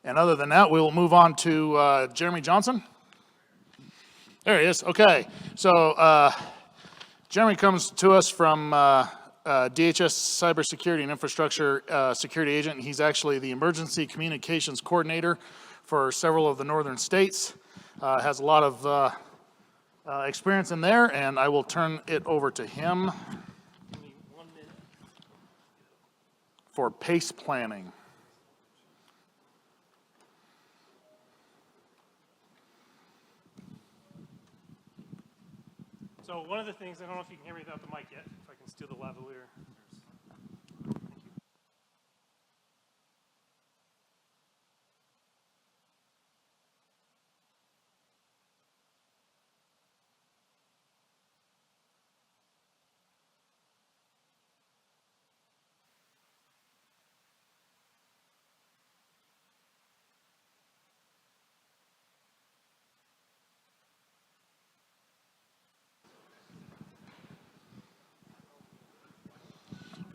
And other than that, we will move on to Jeremy Johnson. There he is. Okay. So Jeremy comes to us from DHS Cybersecurity and Infrastructure Security Agent. He's actually the Emergency Communications Coordinator for several of the northern states. Has a lot of experience in there, and I will turn it over to him for PACE planning. So one of the things, I don't know if you can hear me without the mic yet, if I can steal the lavalier.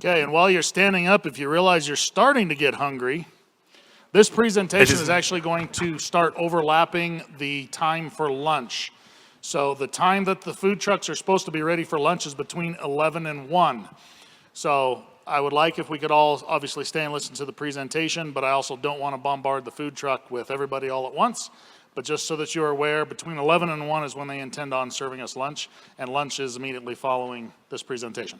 Okay, and while you're standing up, if you realize you're starting to get hungry, this presentation is actually going to start overlapping the time for lunch. So the time that the food trucks are supposed to be ready for lunch is between 11 and 1. So I would like if we could all obviously stay and listen to the presentation, but I also don't want to bombard the food truck with everybody all at once. But just so that you're aware, between 11 and 1 is when they intend on serving us lunch, and lunch is immediately following this presentation.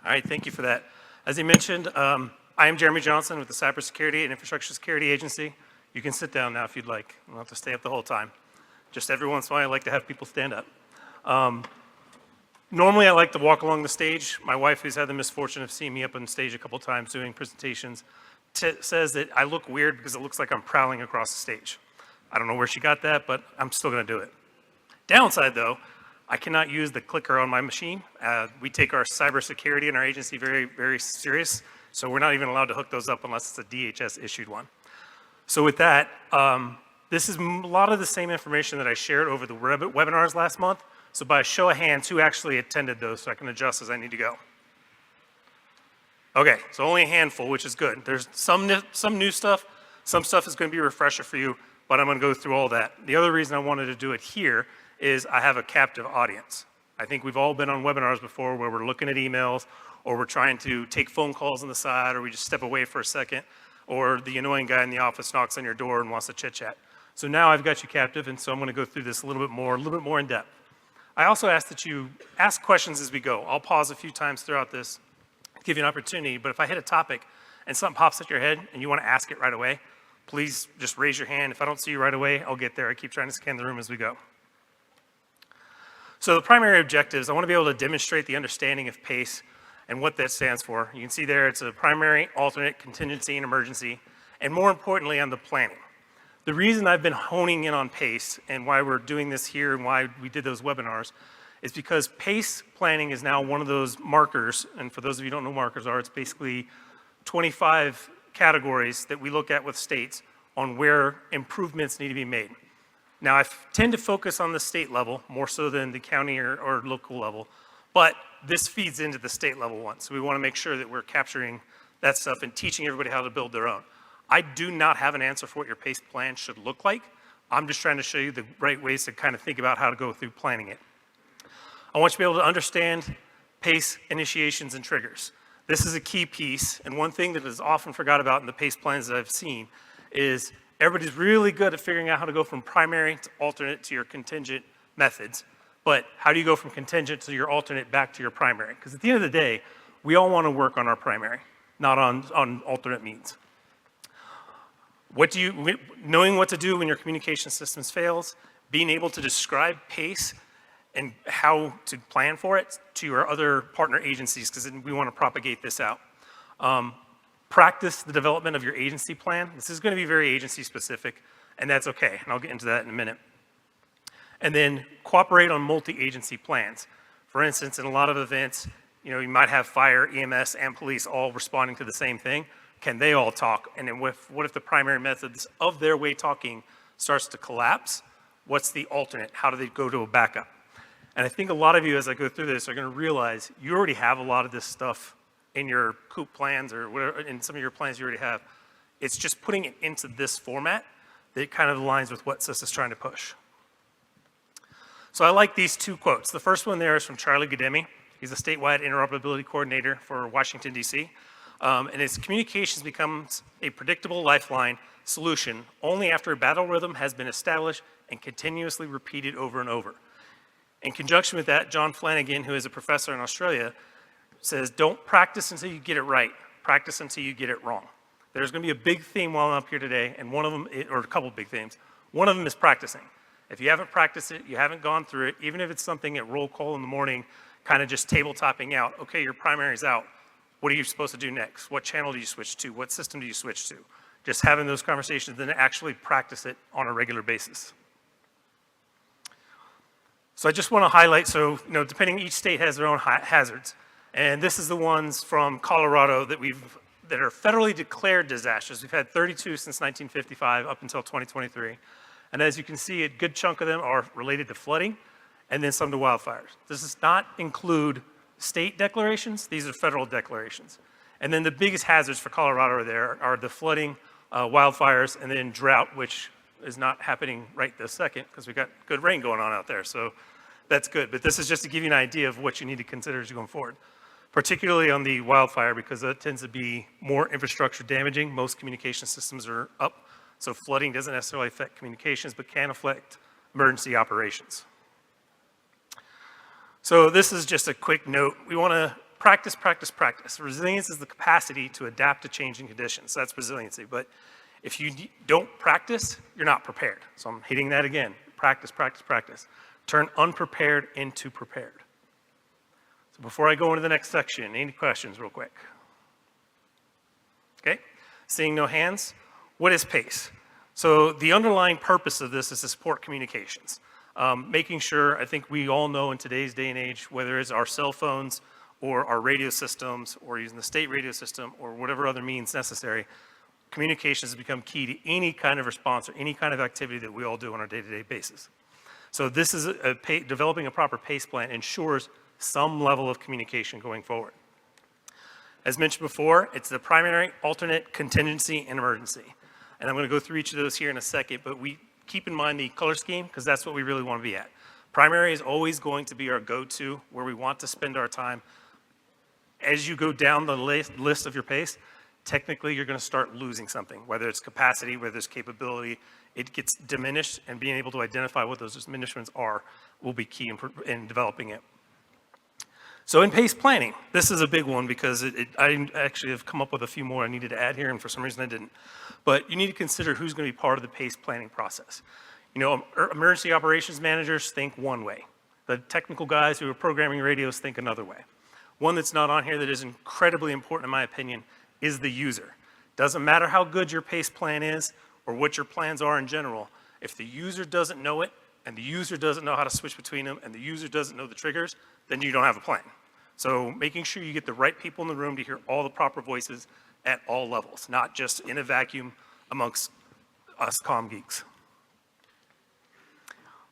All right, thank you for that. As he mentioned, I am Jeremy Johnson with the Cybersecurity and Infrastructure Security Agency. You can sit down now if you'd like. You don't have to stay up the whole time. Just every once in a while, I like to have people stand up. Normally, I like to walk along the stage. My wife, who's had the misfortune of seeing me up on stage a couple times doing presentations, says that I look weird because it looks like I'm prowling across the stage. I don't know where she got that, but I'm still going to do it. Downside, though, I cannot use the clicker on my machine. We take our cybersecurity in our agency very, very serious, so we're not even allowed to hook those up unless it's a DHS-issued one. So with that, this is a lot of the same information that I shared over the webinars last month. So by a show of hands, who actually attended those so I can adjust as I need to go? Okay, so only a handful, which is good. There's some new stuff. Some stuff is going to be a refresher for you, but I'm going to go through all that. The other reason I wanted to do it here is I have a captive audience. I think we've all been on webinars before where we're looking at emails, or we're trying to take phone calls on the side, or we just step away for a second, or the annoying guy in the office knocks on your door and wants to chit chat. So now I've got you captive, and so I'm gonna go through this a little bit more in depth. I also ask that you ask questions as we go. I'll pause a few times throughout this, give you an opportunity, but if I hit a topic and something pops at your head and you wanna ask it right away, please just raise your hand. If I don't see you right away, I'll get there. I keep trying to scan the room as we go. So the primary objectives, I want to be able to demonstrate the understanding of PACE and what that stands for. You can see there it's a primary, alternate, contingency, and emergency, and more importantly on the planning. The reason I've been honing in on PACE and why we're doing this here and why we did those webinars is because PACE planning is now one of those markers, and for those of you who don't know what markers are, it's basically 25 categories that we look at with states on where improvements need to be made. Now, I tend to focus on the state level more so than the county or local level, but this feeds into the state level one. So we want to make sure that we're capturing that stuff and teaching everybody how to build their own. I do not have an answer for what your PACE plan should look like. I'm just trying to show you the right ways to kind of think about how to go through planning it. I want you to be able to understand PACE initiations and triggers. This is a key piece, and one thing that is often forgot about in the PACE plans that I've seen is everybody's really good at figuring out how to go from primary to alternate to your contingent methods. But how do you go from contingent to your alternate back to your primary? Because at the end of the day, we all want to work on our primary, not on alternate means. Knowing what to do when your communication systems fails, being able to describe PACE and how to plan for it to your other partner agencies, because we want to propagate this out. Practice the development of your agency plan. This is going to be very agency specific, and that's okay, and I'll get into that in a minute. And then cooperate on multi-agency plans. For instance, in a lot of events, you might have fire, EMS, and police all responding to the same thing. Can they all talk? And then what if the primary methods of their way talking starts to collapse? What's the alternate? How do they go to a backup? And I think a lot of you, as I go through this, are going to realize you already have a lot of this stuff in your COOP plans or whatever, in some of your plans you already have. It's just putting it into this format that kind of aligns with what CISA is trying to push. So I like these two quotes. The first one there is from Charlie Gademi. He's a statewide interoperability coordinator for Washington, D.C. And his communications becomes a predictable lifeline solution only after a battle rhythm has been established and continuously repeated over and over. In conjunction with that, John Flanagan, who is a professor in Australia, says, don't practice until you get it right. Practice until you get it wrong. There's going to be a big theme while I'm up here today, and one of them, or a couple of big themes. One of them is practicing. If you haven't practiced it, you haven't gone through it, even if it's something at roll call in the morning, kind of just tabletopping out, okay, your primary's out. What are you supposed to do next? What channel do you switch to? What system do you switch to? Just having those conversations, then actually practice it on a regular basis. So I just want to highlight, so depending, each state has their own hazards. And this is the ones from Colorado that are federally declared disasters. We've had 32 since 1955 up until 2023. And as you can see, a good chunk of them are related to flooding and then some to wildfires. This does not include state declarations. These are federal declarations. And then the biggest hazards for Colorado are the flooding, wildfires, and then drought, which is not happening right this second because we've got good rain going on out there. So that's good. But this is just to give you an idea of what you need to consider as you're going forward, particularly on the wildfire, because that tends to be more infrastructure damaging. Most communication systems are up. So flooding doesn't necessarily affect communications, but can affect emergency operations. So this is just a quick note. We want to practice, practice, practice. Resilience is the capacity to adapt to changing conditions. That's resiliency. But if you don't practice, you're not prepared. So I'm hitting that again. Practice, practice, practice. Turn unprepared into prepared. So before I go into the next section, any questions real quick? Okay, seeing no hands. What is PACE? So the underlying purpose of this is to support communications. Making sure, I think we all know in today's day and age, whether it's our cell phones or our radio systems or using the state radio system or whatever other means necessary, communications has become key to any kind of response or any kind of activity that we all do on a day-to-day basis. So this is developing a proper PACE plan ensures some level of communication going forward. As mentioned before, it's the primary, alternate, contingency, and emergency. And I'm going to go through each of those here in a second, but we keep in mind the color scheme because that's what we really want to be at. Primary is always going to be our go-to, where we want to spend our time. As you go down the list of your PACE, technically you're going to start losing something, whether it's capacity, whether it's capability, it gets diminished, and being able to identify what those diminishments are will be key in developing it. So in PACE planning, this is a big one because I actually have come up with a few more I needed to add here, and for some reason I didn't. But you need to consider who's going to be part of the PACE planning process. Emergency operations managers think one way. The technical guys who are programming radios think another way. One that's not on here that is incredibly important, in my opinion, is the user. Doesn't matter how good your PACE plan is or what your plans are in general, if the user doesn't know it, and the user doesn't know how to switch between them, and the user doesn't know the triggers, then you don't have a plan. So making sure you get the right people in the room to hear all the proper voices at all levels, not just in a vacuum amongst us comm geeks.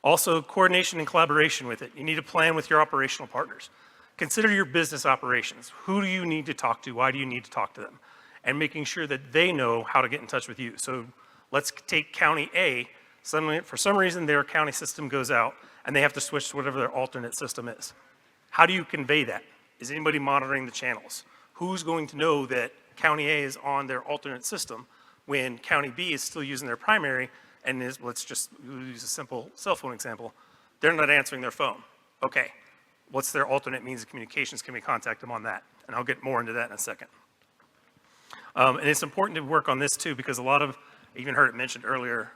Also, coordination and collaboration with it. You need to plan with your operational partners. Consider your business operations. Who do you need to talk to? Why do you need to talk to them? And making sure that they know how to get in touch with you. So let's take County A. Suddenly, for some reason, their county system goes out, and they have to switch to whatever their alternate system is. How do you convey that? Is anybody monitoring the channels? Who's going to know that County A is on their alternate system when County B is still using their primary and let's just use a simple cell phone example, they're not answering their phone. Okay, what's their alternate means of communications? Can we contact them on that? And I'll get more into that in a second. And it's important to work on this too because a lot of, I even heard it mentioned earlier,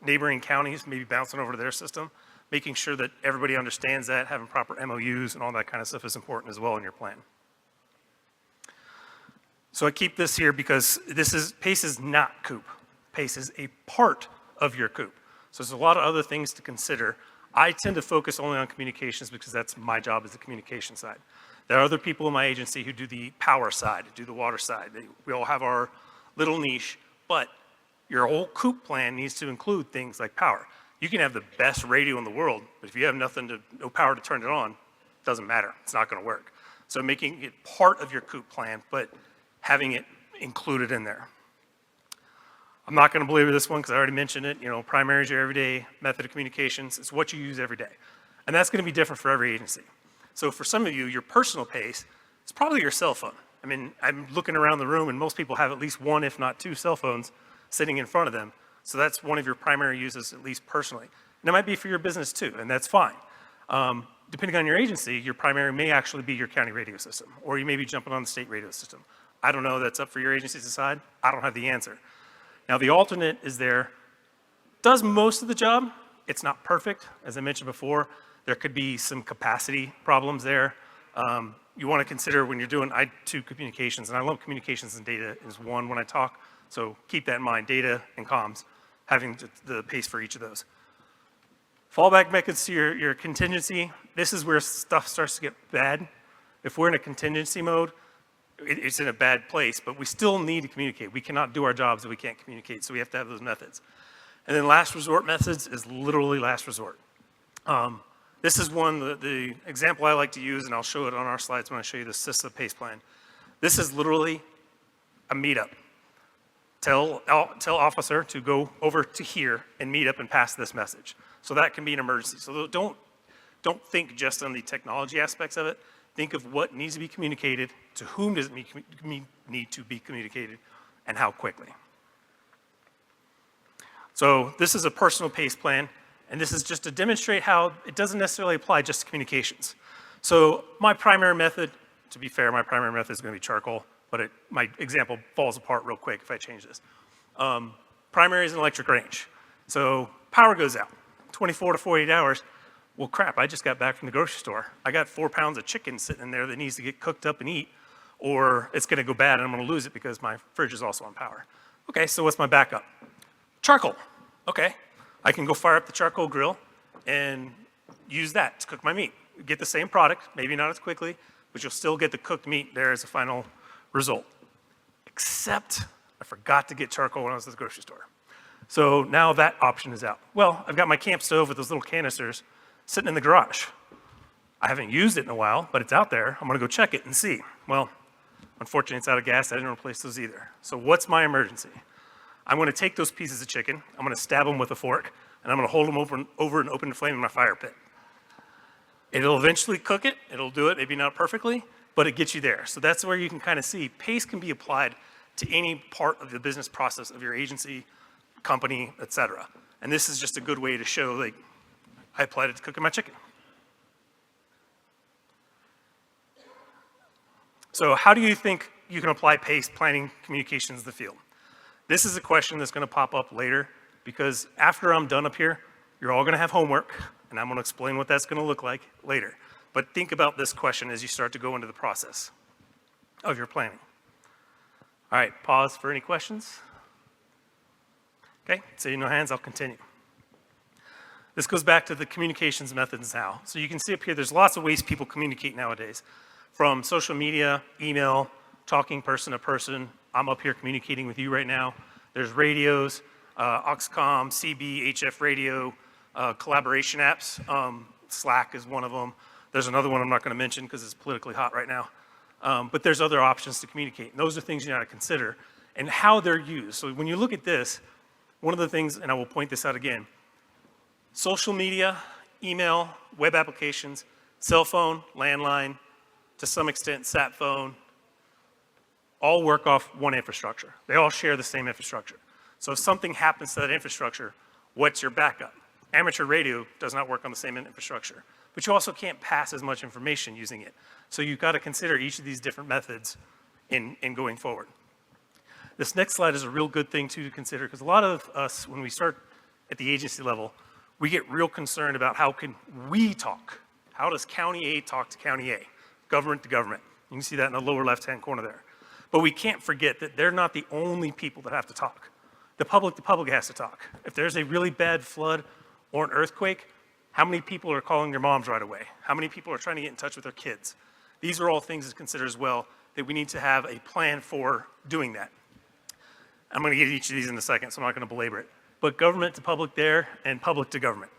neighboring counties maybe bouncing over to their system. Making sure that everybody understands that, having proper MOUs and all that kind of stuff is important as well in your plan. So I keep this here because PACE is not COOP. PACE is a part of your COOP. So there's a lot of other things to consider. I tend to focus only on communications because that's my job as the communication side. There are other people in my agency who do the power side, do the water side. We all have our little niche, but your whole COOP plan needs to include things like power. You can have the best radio in the world, but if you have no power to turn it on, it doesn't matter. It's not going to work. So making it part of your COOP plan, but having it included in there. I'm not going to belabor this one because I already mentioned it. You know, primary is your everyday method of communications. It's what you use every day. And that's going to be different for every agency. So for some of you, your personal pace is probably your cell phone. I mean, I'm looking around the room and most people have at least one, if not two cell phones sitting in front of them. So that's one of your primary uses, at least personally. And it might be for your business too, and that's fine. Depending on your agency, your primary may actually be your county radio system, or you may be jumping on the state radio system. I don't know, that's up for your agency to decide. I don't have the answer. Now the alternate is there, does most of the job. It's not perfect, as I mentioned before. There could be some capacity problems there. You want to consider when you're doing I2 communications, and I lump communications and data as one when I talk, so keep that in mind, data and comms, having the pace for each of those. Fallback methods to your contingency, this is where stuff starts to get bad. If we're in a contingency mode, it's in a bad place, but we still need to communicate. We cannot do our jobs if we can't communicate, so we have to have those methods. And then last resort methods is literally last resort. This is one, the example I like to use, and I'll show it on our slides when I show you the CISA pace plan. This is literally a meetup. Tell officer to go over to here and meet up and pass this message. So that can be an emergency. So don't think just on the technology aspects of it. Think of what needs to be communicated, to whom does it need to be communicated, and how quickly. So this is a personal pace plan, and this is just to demonstrate how it doesn't necessarily apply just to communications. So my primary method, to be fair, my primary method is going to be charcoal, but my example falls apart real quick if I change this. Primary is an electric range. So power goes out, 24 to 48 hours. Well, crap, I just got back from the grocery store. I got 4 pounds of chicken sitting in there that needs to get cooked up and eat, or it's gonna go bad and I'm gonna lose it because my fridge is also on power. Okay, so what's my backup? Charcoal. Okay, I can go fire up the charcoal grill and use that to cook my meat. Get the same product, maybe not as quickly, but you'll still get the cooked meat there as a final result. Except I forgot to get charcoal when I was at the grocery store. So now that option is out. Well, I've got my camp stove with those little canisters sitting in the garage. I haven't used it in a while, but it's out there. I'm gonna go check it and see. Well, unfortunately it's out of gas. I didn't replace those either. So what's my emergency? I'm gonna take those pieces of chicken, I'm gonna stab them with a fork, and I'm gonna hold them over an open flame in my fire pit. It'll eventually cook it, it'll do it, maybe not perfectly, but it gets you there. So that's where you can kind of see pace can be applied to any part of the business process of your agency, company, etc. And this is just a good way to show, like, I applied it to cooking my chicken. So how do you think you can apply pace planning communications in the field? This is a question that's gonna pop up later, because after I'm done up here, you're all gonna have homework, and I'm gonna explain what that's gonna look like later. But think about this question as you start to go into the process of your planning. All right, pause for any questions. Okay, seeing no hands, I'll continue. This goes back to the communications methods now. So you can see up here, there's lots of ways people communicate nowadays. From social media, email, talking person to person. I'm up here communicating with you right now. There's radios, Oxcom, CB, HF radio, collaboration apps. Slack is one of them. There's another one I'm not gonna mention because it's politically hot right now. But there's other options to communicate. And those are things you gotta consider and how they're used. So when you look at this, one of the things, and I will point this out again, social media, email, web applications, cell phone, landline, to some extent sat phone, all work off one infrastructure. They all share the same infrastructure. So if something happens to that infrastructure, what's your backup? Amateur radio does not work on the same infrastructure, but you also can't pass as much information using it. So you've got to consider each of these different methods in going forward. This next slide is a real good thing too to consider, because a lot of us, when we start at the agency level, we get real concerned about how can we talk? How does County A talk to County A? Government to government. You can see that in the lower left-hand corner there. But we can't forget that they're not the only people that have to talk. The public has to talk. If there's a really bad flood or an earthquake, how many people are calling their moms right away? How many people are trying to get in touch with their kids? These are all things to consider as well, that we need to have a plan for doing that. I'm gonna get each of these in a second, so I'm not gonna belabor it. But government to public there and public to government.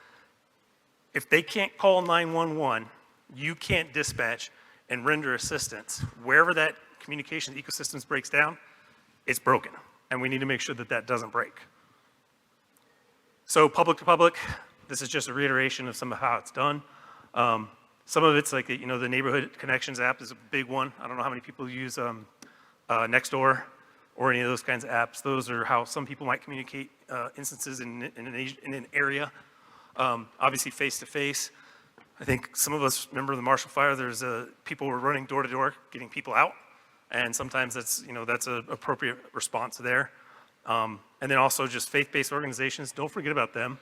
If they can't call 911, you can't dispatch and render assistance. Wherever that communication ecosystem breaks down, it's broken. and we need to make sure that that doesn't break. So public to public, this is just a reiteration of some of how it's done. Some of it's like, the Neighborhood Connections app is a big one. I don't know how many people use Nextdoor or any of those kinds of apps. Those are how some people might communicate instances in an area. Obviously face-to-face. I think some of us remember the Marshall Fire. There's people were running door to door, getting people out, and sometimes that's an appropriate response there. And then also just faith-based organizations. Don't forget about them.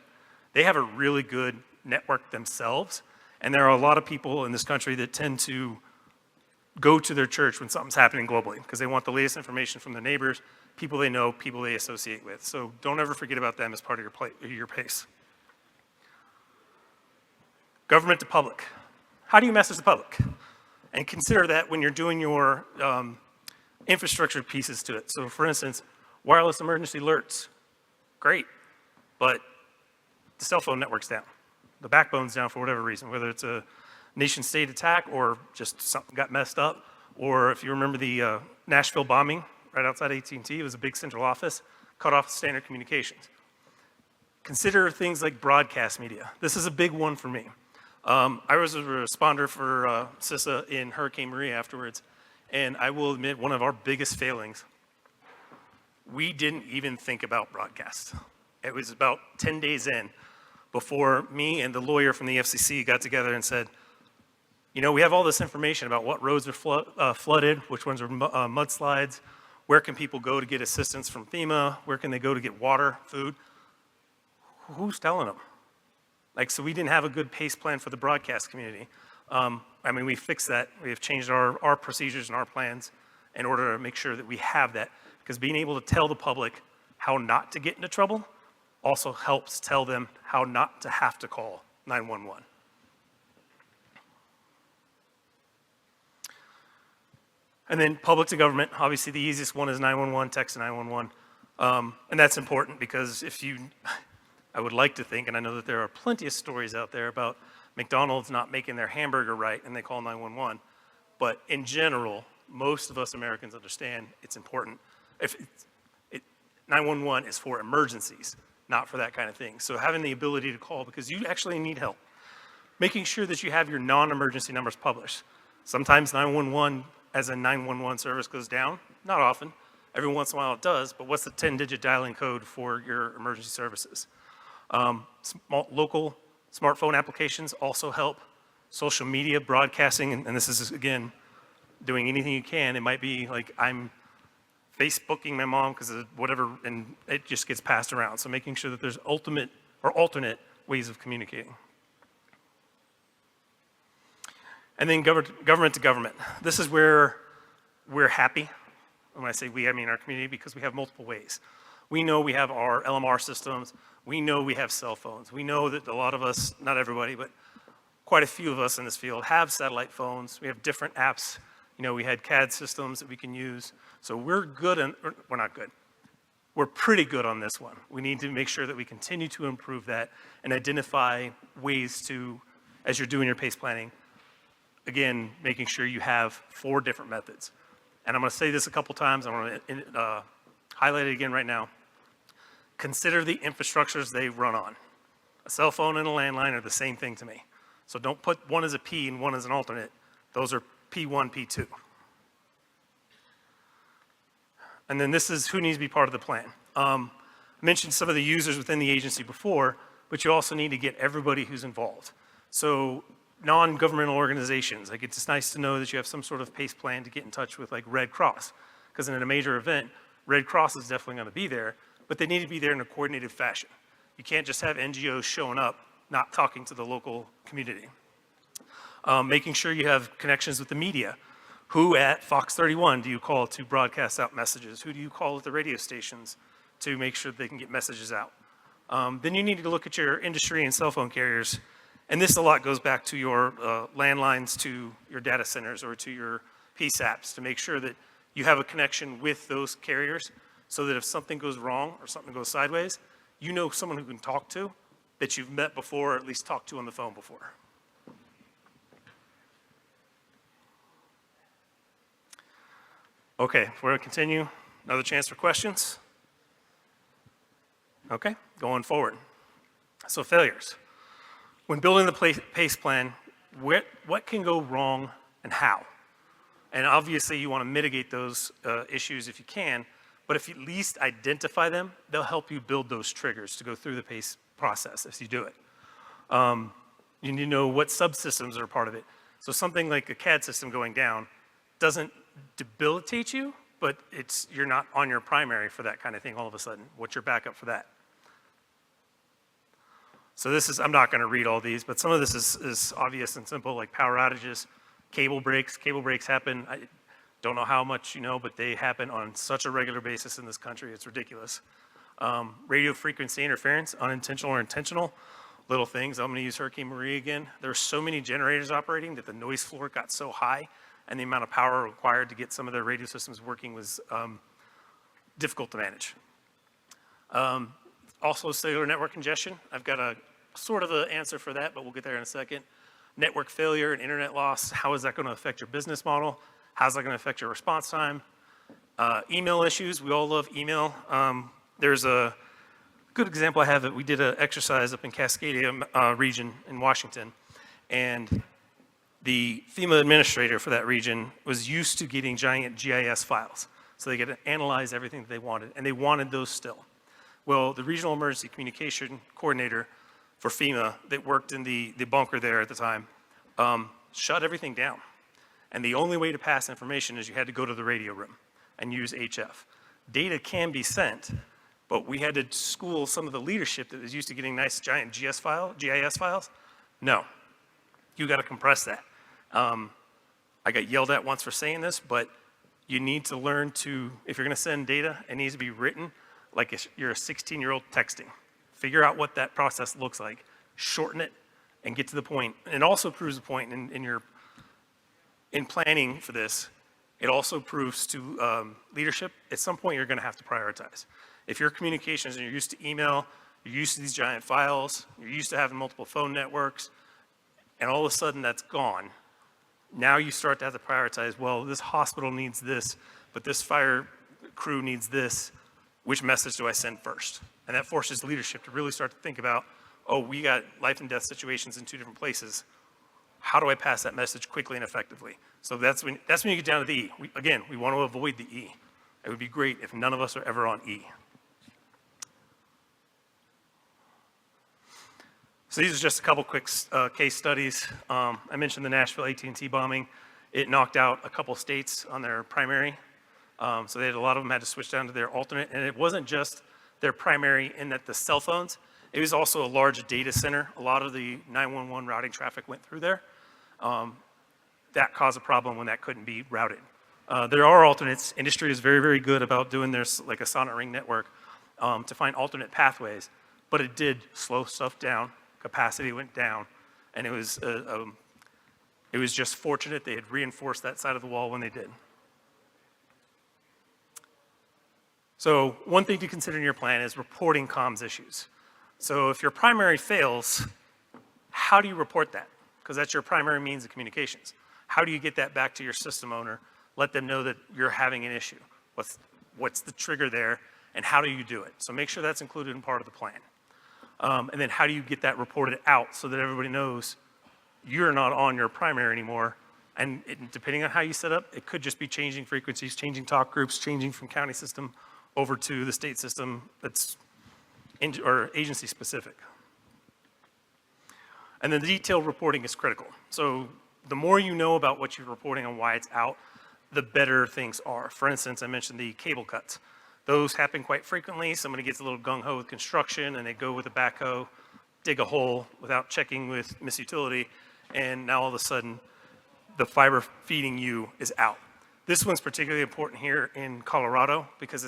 They have a really good network themselves, and there are a lot of people in this country that tend to go to their church when something's happening globally because they want the latest information from their neighbors, people they know, people they associate with. So don't ever forget about them as part of your pace. Government to public. How do you message the public? And consider that when you're doing your infrastructure pieces to it. So for instance, wireless emergency alerts, great, but the cell phone network's down. The backbone's down for whatever reason, whether it's a nation state attack or just something got messed up, or if you remember the Nashville bombing right outside AT&T, it was a big central office, cut off standard communications. Consider things like broadcast media. This is a big one for me. I was a responder for CISA in Hurricane Maria afterwards, and I will admit one of our biggest failings, we didn't even think about broadcast. It was about 10 days in before me and the lawyer from the FCC got together and said, we have all this information about what roads are flooded, which ones are mudslides, where can people go to get assistance from FEMA, where can they go to get water, food. Who's telling them? So we didn't have a good pace plan for the broadcast community. We fixed that. We have changed our procedures and our plans in order to make sure that we have that, because being able to tell the public how not to get into trouble also helps tell them how not to have to call 911. And then public to government, obviously the easiest one is 911, text to 911. And that's important because I would like to think, and I know that there are plenty of stories out there about McDonald's not making their hamburger right and they call 911. But in general, most of us Americans understand it's important. 911 is for emergencies, not for that kind of thing. So having the ability to call because you actually need help. Making sure that you have your non-emergency numbers published. Sometimes 911 as a 911 service goes down, not often. Every once in a while it does, but what's the 10-digit dialing code for your emergency services? Local smartphone applications also help. Social media, broadcasting, and this is, again, doing anything you can. It might be like I'm Facebooking my mom because of whatever, and it just gets passed around. So making sure that there's alternate ways of communicating. And then government to government. This is where we're happy. When I say we, I mean our community, because we have multiple ways. We know we have our LMR systems. We know we have cell phones. We know that a lot of us, not everybody, but quite a few of us in this field have satellite phones. We have different apps. We had CAD systems that we can use. So we're good, and we're not good. We're pretty good on this one. We need to make sure that we continue to improve that and identify ways to, as you're doing your PACE planning, again, making sure you have 4 different methods. And I'm going to say this a couple times. I'm going to highlight it again right now. Consider the infrastructures they run on. A cell phone and a landline are the same thing to me. So don't put one as a P and one as an alternate. Those are P1, P2. And then this is who needs to be part of the plan. I mentioned some of the users within the agency before, but you also need to get everybody who's involved. So non-governmental organizations, like it's nice to know that you have some sort of PACE plan to get in touch with like Red Cross, because in a major event, Red Cross is definitely going to be there, but they need to be there in a coordinated fashion. You can't just have NGOs showing up, not talking to the local community. Making sure you have connections with the media. Who at Fox 31 do you call to broadcast out messages? Who do you call at the radio stations to make sure they can get messages out? Then you need to look at your industry and cell phone carriers. And this a lot goes back to your landlines, to your data centers, or to your PSAPs to make sure that you have a connection with those carriers so that if something goes wrong or something goes sideways, you know someone who can talk to that you've met before or at least talked to on the phone before. Okay, we're going to continue. Another chance for questions. Okay, going forward. So failures. When building the PACE plan, what can go wrong and how? And obviously you want to mitigate those issues if you can, but if you at least identify them, they'll help you build those triggers to go through the PACE process if you do it. You need to know what subsystems are part of it. So something like a CAD system going down doesn't debilitate you, but you're not on your primary for that kind of thing all of a sudden. What's your backup for that? So this is, I'm not gonna read all these, but some of this is obvious and simple, like power outages, cable breaks. Cable breaks happen, I don't know how much you know, but they happen on such a regular basis in this country, it's ridiculous. Radio frequency interference, unintentional or intentional, little things. I'm gonna use Hurricane Maria again. There are so many generators operating that the noise floor got so high, and the amount of power required to get some of their radio systems working was difficult to manage. Also cellular network congestion. I've got a sort of an answer for that, but we'll get there in a second. Network failure and internet loss, how is that gonna affect your business model? How's that gonna affect your response time? Email issues, we all love email. There's a good example I have that we did an exercise up in Cascadia region in Washington, and the FEMA administrator for that region was used to getting giant GIS files. So they could analyze everything that they wanted, and they wanted those still. Well, the regional emergency communication coordinator for FEMA that worked in the bunker there at the time shut everything down. And the only way to pass information is you had to go to the radio room and use HF. Data can be sent, but we had to school some of the leadership that was used to getting nice giant GIS files. No, you got to compress that. I got yelled at once for saying this, but you need to learn to, if you're going to send data, it needs to be written like you're a 16-year-old texting. Figure out what that process looks like, shorten it, and get to the point. And it also proves the point in planning for this. It also proves to leadership, at some point you're going to have to prioritize. If your communications and you're used to email, you're used to these giant files, you're used to having multiple phone networks, and all of a sudden that's gone, now you start to have to prioritize, well, this hospital needs this, but this fire crew needs this. Which message do I send first? And that forces leadership to really start to think about, oh, we got life and death situations in two different places. How do I pass that message quickly and effectively? So that's when you get down to the E. We want to avoid the E. It would be great if none of us are ever on E. So these are just a couple quick case studies. I mentioned the Nashville AT&T bombing. It knocked out a couple states on their primary. So a lot of them had to switch down to their alternate. And it wasn't just their primary in that the cell phones, it was also a large data center. A lot of the 911 routing traffic went through there. That caused a problem when that couldn't be routed. There are alternates. Industry is very, very good about doing their, like a sonnet ring network to find alternate pathways, but it did slow stuff down. Capacity went down, and it was just fortunate they had reinforced that side of the wall when they did. So one thing to consider in your plan is reporting comms issues. So if your primary fails, how do you report that? Because that's your primary means of communications. How do you get that back to your system owner? Let them know that you're having an issue. What's the trigger there, and how do you do it? So make sure that's included in part of the plan. And then how do you get that reported out so that everybody knows you're not on your primary anymore? And depending on how you set up, it could just be changing frequencies, changing talk groups, changing from county system over to the state system that's or agency specific. And then the detailed reporting is critical. So the more you know about what you're reporting on why it's out, the better things are. For instance, I mentioned the cable cuts. Those happen quite frequently. Somebody gets a little gung-ho with construction and they go with a backhoe, dig a hole without checking with Miss Utility, and now all of a sudden the fiber feeding you is out. This one's particularly important here in Colorado because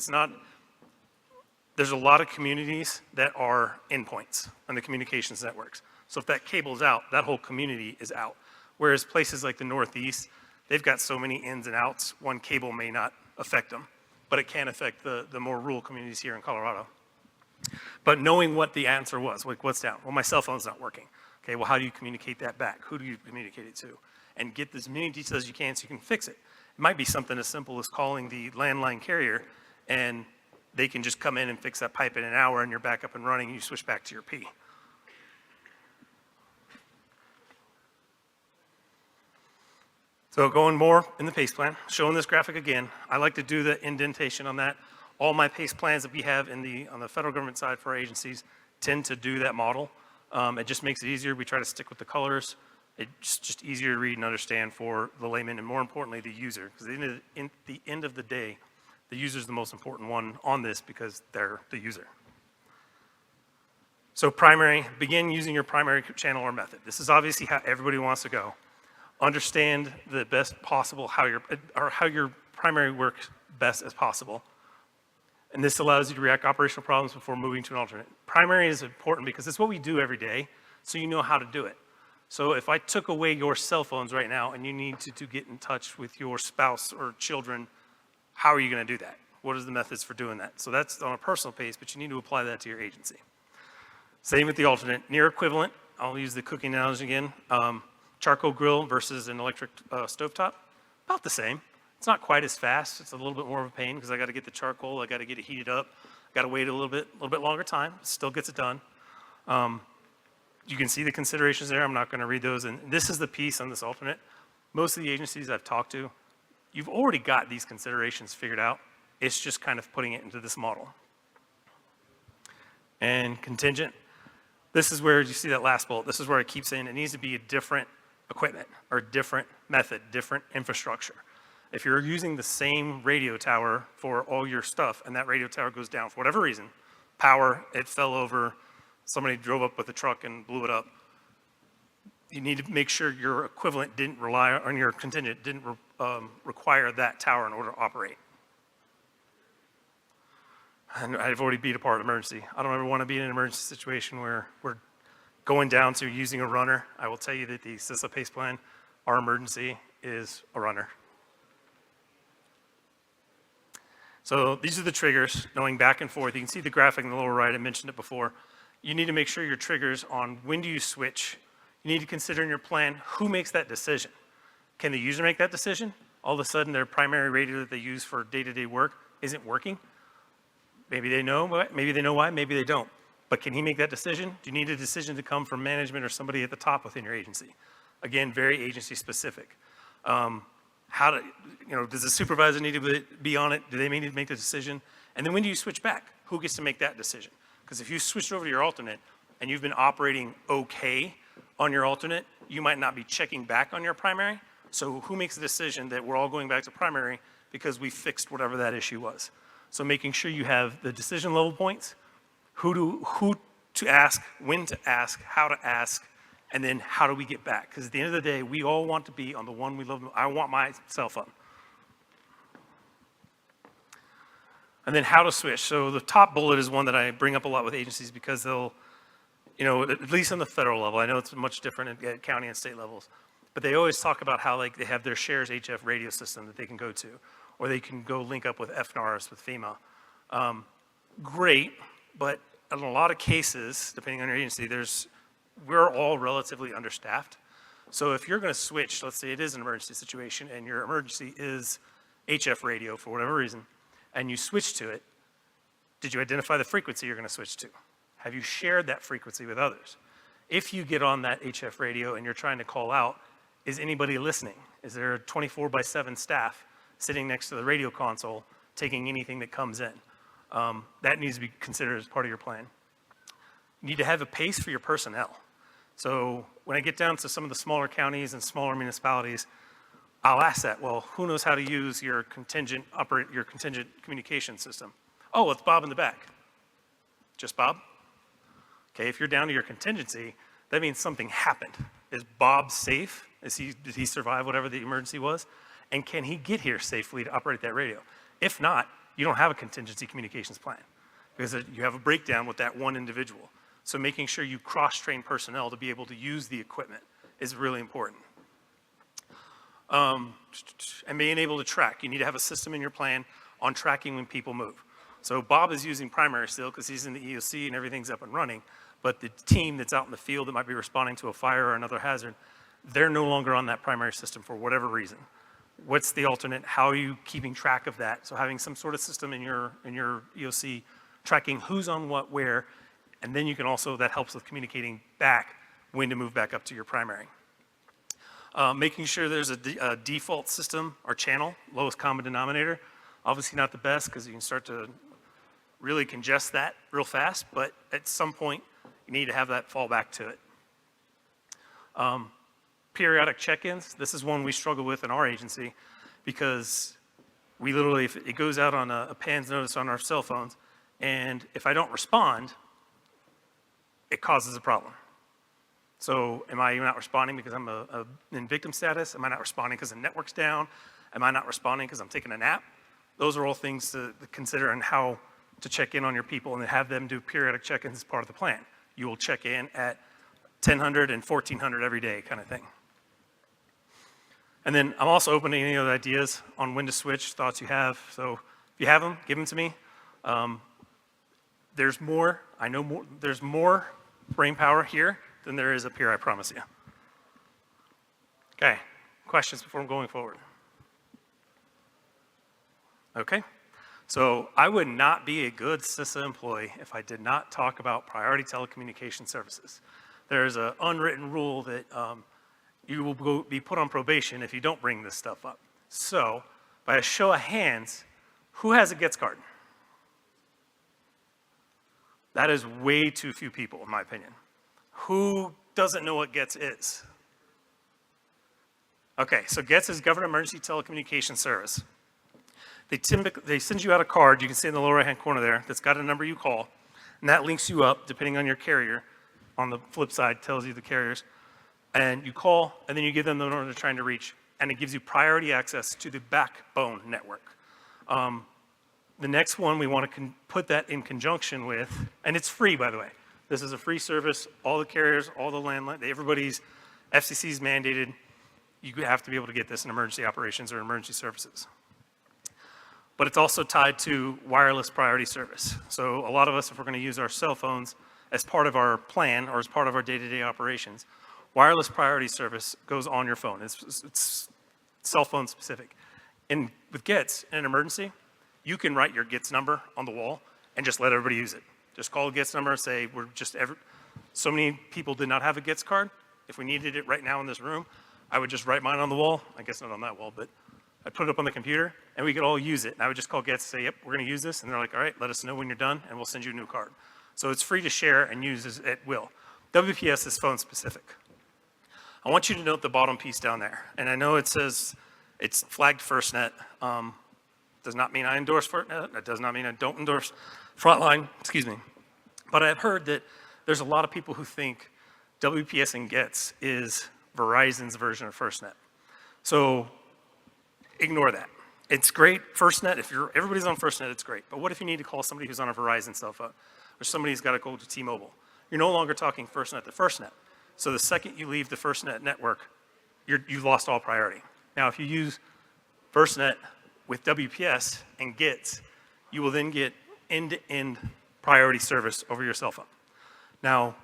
there's a lot of communities that are endpoints on the communications networks. So if that cable's out, that whole community is out. Whereas places like the Northeast, they've got so many ins and outs, one cable may not affect them, but it can affect the more rural communities here in Colorado. But knowing what the answer was, like what's down? Well, my cell phone's not working. Okay, well, how do you communicate that back? Who do you communicate it to? And get as many details as you can so you can fix it. It might be something as simple as calling the landline carrier and they can just come in and fix that pipe in an hour and you're back up and running and you switch back to your P. So going more in the PACE plan, showing this graphic again, I like to do the indentation on that. All my PACE plans that we have on the federal government side for our agencies tend to do that model. It just makes it easier. We try to stick with the colors. It's just easier to read and understand for the layman, and more importantly, the user. Because at the end of the day, the user is the most important one on this because they're the user. So primary, begin using your primary channel or method. This is obviously how everybody wants to go. Understand the best possible how your primary works best as possible. And this allows you to react to operational problems before moving to an alternate. Primary is important because it's what we do every day, so you know how to do it. So if I took away your cell phones right now and you need to get in touch with your spouse or children, how are you gonna do that? What are the methods for doing that? So that's on a personal pace, but you need to apply that to your agency. Same with the alternate. Near equivalent, I'll use the cooking analogy again. Charcoal grill versus an electric stovetop, about the same. It's not quite as fast. It's a little bit more of a pain because I got to get the charcoal, I got to get it heated up, got to wait a little bit longer time. Still gets it done. You can see the considerations there. I'm not going to read those. And this is the piece on this alternate. Most of the agencies I've talked to, you've already got these considerations figured out. It's just kind of putting it into this model. And contingent. This is where you see that last bullet. This is where I keep saying it needs to be a different equipment or different method, different infrastructure. If you're using the same radio tower for all your stuff and that radio tower goes down for whatever reason, power, it fell over, somebody drove up with a truck and blew it up, you need to make sure your equivalent didn't rely on your contingent, didn't require that tower in order to operate. And I've already beat apart emergency. I don't ever want to be in an emergency situation where we're going down to using a runner. I will tell you that the CISA PACE plan, our emergency is a runner. So these are the triggers going back and forth. You can see the graphic in the lower right, I mentioned it before. You need to make sure your triggers on when do you switch. You need to consider in your plan who makes that decision. Can the user make that decision? All of a sudden their primary radio that they use for day-to-day work isn't working. Maybe they know why, maybe they don't. But can he make that decision? Do you need a decision to come from management or somebody at the top within your agency? Again, very agency specific. Does the supervisor need to be on it? Do they need to make the decision? And then when do you switch back? Who gets to make that decision? Because if you switched over to your alternate and you've been operating okay on your alternate, you might not be checking back on your primary. So who makes the decision that we're all going back to primary because we fixed whatever that issue was? So making sure you have the decision level points, who to ask, when to ask, how to ask, and then how do we get back? Because at the end of the day, we all want to be on the one we love. I want my cell phone. And then how to switch. So the top bullet is one that I bring up a lot with agencies because they'll, at least on the federal level, I know it's much different at county and state levels, but they always talk about how they have their shares HF radio system that they can go to, or they can go link up with FNARS, with FEMA. Great, but in a lot of cases, depending on your agency, we're all relatively understaffed. So if you're gonna switch, let's say it is an emergency situation and your emergency is HF radio for whatever reason, and you switch to it, did you identify the frequency you're gonna switch to? Have you shared that frequency with others? If you get on that HF radio and you're trying to call out, is anybody listening? Is there a 24/7 staff sitting next to the radio console taking anything that comes in? That needs to be considered as part of your plan. You need to have a pace for your personnel. So when I get down to some of the smaller counties and smaller municipalities, I'll ask that, well, who knows how to use your contingent communication system? Oh, it's Bob in the back. Just Bob? Okay, if you're down to your contingency, that means something happened. Is Bob safe? Did he survive whatever the emergency was? And can he get here safely to operate that radio? If not, you don't have a contingency communications plan because you have a breakdown with that one individual. So making sure you cross-train personnel to be able to use the equipment is really important. And being able to track. You need to have a system in your plan on tracking when people move. So Bob is using primary still because he's in the EOC and everything's up and running, but the team that's out in the field that might be responding to a fire or another hazard, they're no longer on that primary system for whatever reason. What's the alternate? How are you keeping track of that? So having some sort of system in your EOC tracking who's on what where, and then you can also, that helps with communicating back when to move back up to your primary. Making sure there's a default system or channel, lowest common denominator. Obviously not the best because you can start to really congest that real fast, but at some point you need to have that fall back to it. Periodic check-ins, this is one we struggle with in our agency because we literally, if it goes out on a PANS notice on our cell phones, and if I don't respond, it causes a problem. So am I not responding because I'm in victim status? Am I not responding because the network's down? Am I not responding because I'm taking a nap? Those are all things to consider and how to check in on your people and have them do periodic check-ins as part of the plan. You will check in at 1000 and 1400 every day kind of thing. And then I'm also open to any other ideas on when to switch, thoughts you have. So if you have them, give them to me. There's more, I know more, there's more brain power here than there is up here, I promise you. Okay, questions before I'm going forward? Okay, so I would not be a good CISA employee if I did not talk about priority telecommunication services. There's an unwritten rule that you will be put on probation if you don't bring this stuff up. So, by a show of hands, who has a GETS card? That is way too few people, in my opinion. Who doesn't know what GETS is? Okay, so GETS is Government Emergency Telecommunication Service. They send you out a card, you can see in the lower right-hand corner there, that's got a number you call, and that links you up, depending on your carrier. On the flip side, tells you the carriers. And you call, and then you give them the number they're trying to reach, and it gives you priority access to the backbone network. The next one, we want to put that in conjunction with, and it's free, by the way. This is a free service. All the carriers, all the landline, everybody's, FCC's mandated. You have to be able to get this in emergency operations or emergency services. But it's also tied to wireless priority service. So a lot of us, if we're going to use our cell phones as part of our plan or as part of our day-to-day operations, wireless priority service goes on your phone. It's cell phone specific. And with GETS, in an emergency, you can write your GETS number on the wall and just let everybody use it. Just call a GETS number and say, so many people did not have a GETS card. If we needed it right now in this room, I would just write mine on the wall. I guess not on that wall, but I'd put it up on the computer and we could all use it. And I would just call GETS and say, yep, we're gonna use this. And they're like, all right, let us know when you're done and we'll send you a new card. So it's free to share and use at will. WPS is phone specific. I want you to note the bottom piece down there. And I know it says it's flagged FirstNet. Does not mean I endorse FirstNet. That does not mean I don't endorse Frontline, excuse me. But I've heard that there's a lot of people who think WPS and GETS is Verizon's version of FirstNet. So ignore that. It's great, FirstNet, everybody's on FirstNet, it's great. But what if you need to call somebody who's on a Verizon cell phone? Or somebody's got to go to T-Mobile? You're no longer talking FirstNet to FirstNet. So the second you leave the FirstNet network, you've lost all priority. Now, if you use FirstNet with WPS and GETS, you will then get end-to-end priority service over your cell phone. Now,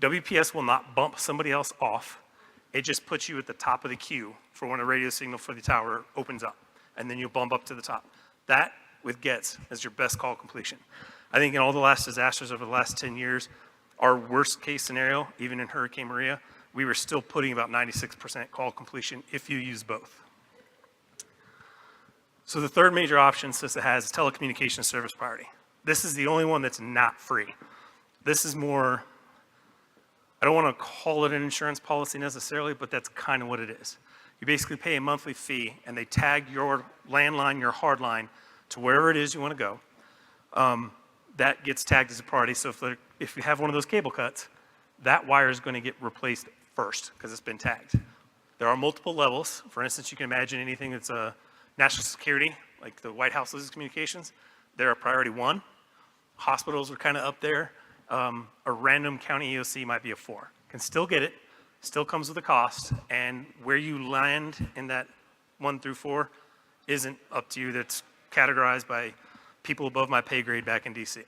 WPS will not bump somebody else off. It just puts you at the top of the queue for when a radio signal for the tower opens up, and then you'll bump up to the top. That, with GETS, is your best call completion. I think in all the last disasters over the last 10 years, our worst case scenario, even in Hurricane Maria, we were still putting about 96% call completion if you use both. So the third major option CISA has is telecommunications service priority. This is the only one that's not free. This is more, I don't want to call it an insurance policy necessarily, but that's kind of what it is. You basically pay a monthly fee and they tag your landline, your hard line to wherever it is you want to go. That gets tagged as a priority. So if you have one of those cable cuts, that wire is going to get replaced first because it's been tagged. There are multiple levels. For instance, you can imagine anything that's a national security, like the White House's communications. They're a priority 1. Hospitals are kind of up there. A random county EOC might be a 4. Can still get it, still comes with a cost, and where you land in that 1 through 4 isn't up to you. That's categorized by people above my pay grade back in DC.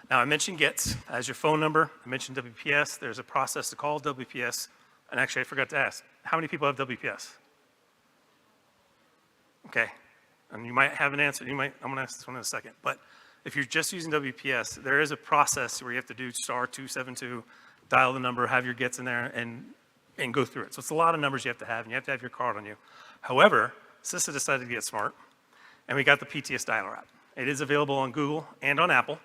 Now, I mentioned GETS as your phone number. I mentioned WPS. There's a process to call WPS. And actually, I forgot to ask, how many people have WPS? Okay, and you might have an answer. I'm gonna ask this one in a second. But if you're just using WPS, there is a process where you have to do *272, dial the number, have your gets in there, and go through it. So it's a lot of numbers you have to have, and you have to have your card on you. However, CISA decided to get smart, and we got the PTS Dialer app. It is available on Google and on Apple.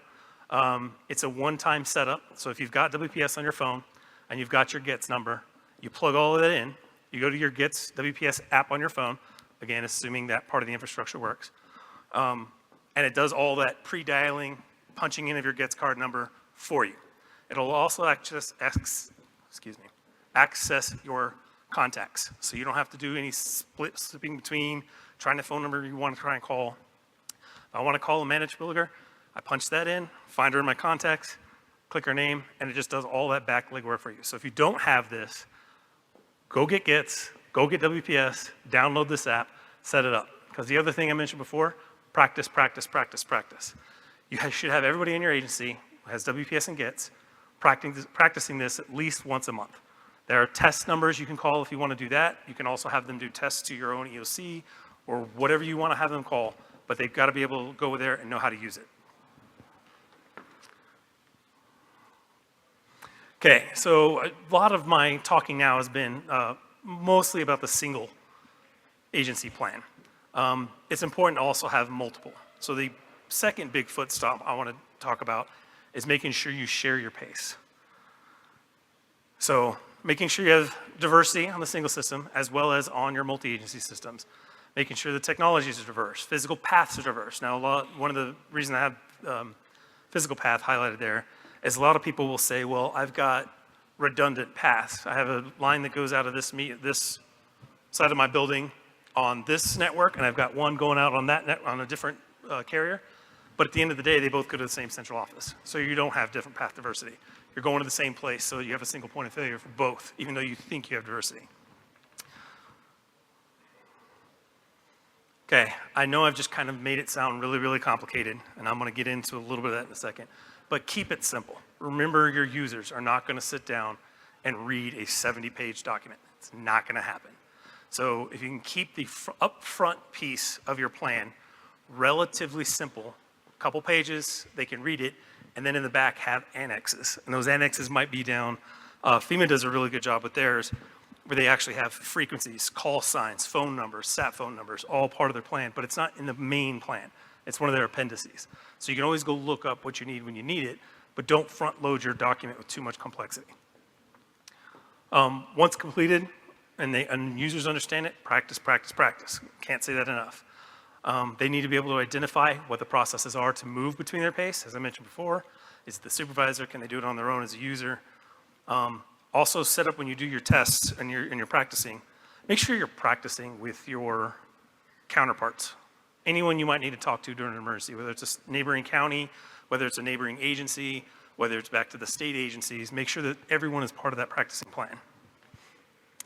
It's a one-time setup, so if you've got WPS on your phone and you've got your gets number, you plug all of that in, you go to your gets WPS app on your phone, again, assuming that part of the infrastructure works, and it does all that pre-dialing, punching in of your gets card number for you. It'll also access your contacts, so you don't have to do any slipping between trying the phone number you want to try and call. If I want to call a managed builder, I punch that in, find her in my contacts, click her name, and it just does all that back legwork for you. So if you don't have this, go get Gets, go get WPS, download this app, set it up. Because the other thing I mentioned before, practice, practice, practice, practice. You should have everybody in your agency who has WPS and Gets practicing this at least once a month. There are test numbers you can call if you want to do that. You can also have them do tests to your own EOC or whatever you want to have them call, but they've got to be able to go there and know how to use it. Okay, so a lot of my talking now has been mostly about the single agency plan. It's important to also have multiple. So the second big foot stomp I want to talk about is making sure you share your pace. So making sure you have diversity on the single system as well as on your multi-agency systems. Making sure the technologies are diverse, physical paths are diverse. Now, one of the reasons I have physical path highlighted there is a lot of people will say, well, I've got redundant paths. I have a line that goes out of this side of my building on this network, and I've got one going out on that on a different carrier. But at the end of the day, they both go to the same central office. So you don't have different path diversity. You're going to the same place, so you have a single point of failure for both, even though you think you have diversity. Okay, I know I've just kind of made it sound really, really complicated, and I'm gonna get into a little bit of that in a second, but keep it simple. Remember, your users are not gonna sit down and read a 70-page document. It's not gonna happen. So if you can keep the upfront piece of your plan relatively simple, a couple pages, they can read it, and then in the back have annexes. And those annexes might be down, FEMA does a really good job with theirs, where they actually have frequencies, call signs, phone numbers, SAT phone numbers, all part of their plan, but it's not in the main plan. It's one of their appendices. So you can always go look up what you need when you need it, but don't front load your document with too much complexity. Once completed and users understand it, practice, practice, practice. Can't say that enough. They need to be able to identify what the processes are to move between their pace. As I mentioned before, is it the supervisor? Can they do it on their own as a user? Also set up when you do your tests and you're practicing, make sure you're practicing with your counterparts. Anyone you might need to talk to during an emergency, whether it's a neighboring county, whether it's a neighboring agency, whether it's back to the state agencies, make sure that everyone is part of that practicing plan.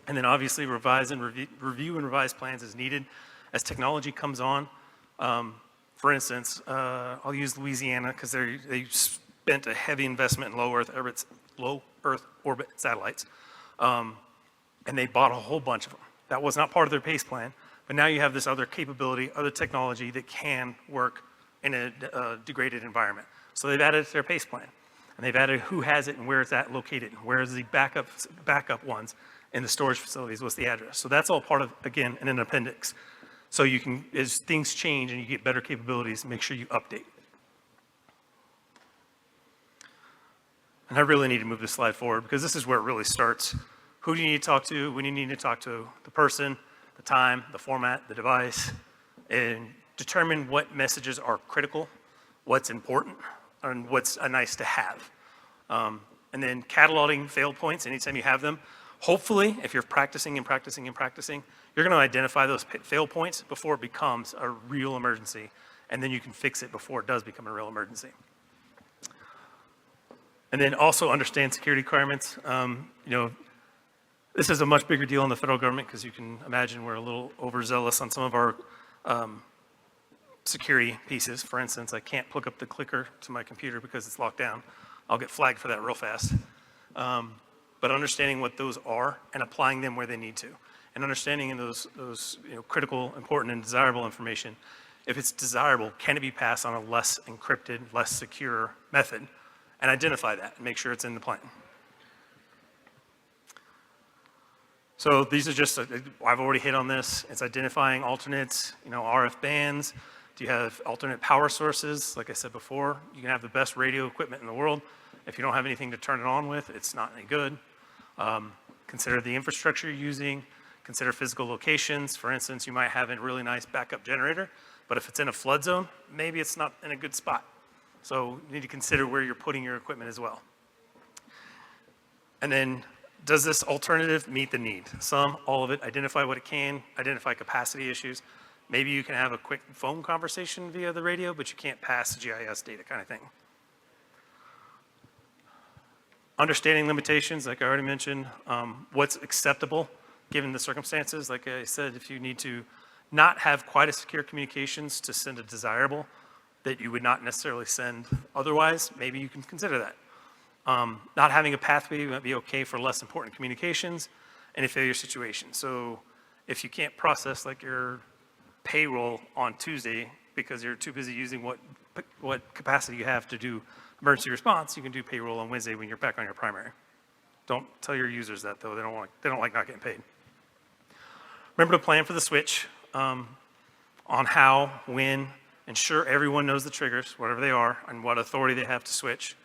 And then obviously review and revise plans as needed as technology comes on. For instance, I'll use Louisiana because they spent a heavy investment in low Earth orbit satellites, and they bought a whole bunch of them. That was not part of their PACE plan, but now you have this other capability, other technology that can work in a degraded environment. So they've added it to their PACE plan, and they've added who has it and where it's located, where is the backup ones in the storage facilities, what's the address. So that's all part of, again, in an appendix. So you can, as things change and you get better capabilities, make sure you update. And I really need to move this slide forward because this is where it really starts. Who do you need to talk to? When you need to talk to the person, the time, the format, the device, and determine what messages are critical, what's important, and what's a nice to have. And then cataloging fail points anytime you have them. Hopefully, if you're practicing and practicing and practicing, you're gonna identify those fail points before it becomes a real emergency, and then you can fix it before it does become a real emergency. And then also understand security requirements. This is a much bigger deal in the federal government because you can imagine we're a little overzealous on some of our security pieces. For instance, I can't plug up the clicker to my computer because it's locked down. I'll get flagged for that real fast. But understanding what those are and applying them where they need to. and understanding those critical, important, and desirable information. If it's desirable, can it be passed on a less encrypted, less secure method? And identify that and make sure it's in the plan. So these are just, I've already hit on this. It's identifying alternates, RF bands. Do you have alternate power sources? Like I said before, you can have the best radio equipment in the world. If you don't have anything to turn it on with, it's not any good. Consider the infrastructure you're using. Consider physical locations. For instance, you might have a really nice backup generator, but if it's in a flood zone, maybe it's not in a good spot. So you need to consider where you're putting your equipment as well. And then, does this alternative meet the need? Some, all of it, identify what it can, identify capacity issues. Maybe you can have a quick phone conversation via the radio, but you can't pass GIS data kind of thing. Understanding limitations, like I already mentioned, what's acceptable given the circumstances. Like I said, if you need to not have quite as secure communications to send a desirable that you would not necessarily send otherwise, maybe you can consider that. Not having a pathway might be okay for less important communications in a failure situation. So if you can't process like your payroll on Tuesday because you're too busy using what capacity you have to do emergency response, you can do payroll on Wednesday when you're back on your primary. Don't tell your users that though, they don't like not getting paid. Remember to plan for the switch on how, when, ensure everyone knows the triggers, whatever they are, and what authority they have to switch.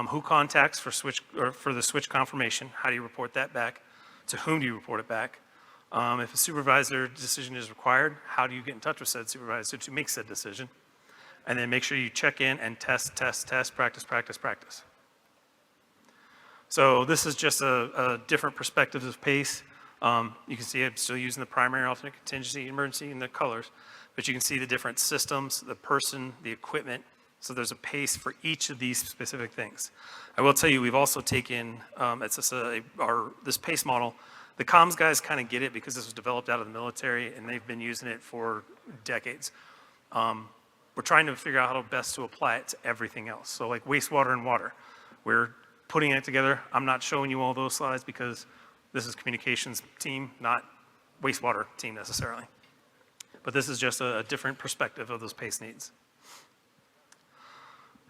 Who contacts for the switch confirmation? How do you report that back? To whom do you report it back? If a supervisor decision is required, how do you get in touch with said supervisor to make said decision? And then make sure you check in and test, practice, practice, practice. So this is just a different perspective of PACE. You can see I'm still using the primary, alternate, contingency, emergency, and the colors, but you can see the different systems, the person, the equipment. So there's a PACE for each of these specific things. I will tell you, we've also taken, this PACE model, the comms guys kind of get it because this was developed out of the military and they've been using it for decades. We're trying to figure out how best to apply it to everything else. So like wastewater and water, we're putting it together. I'm not showing you all those slides because this is communications team, not wastewater team necessarily. But this is just a different perspective of those PACE needs.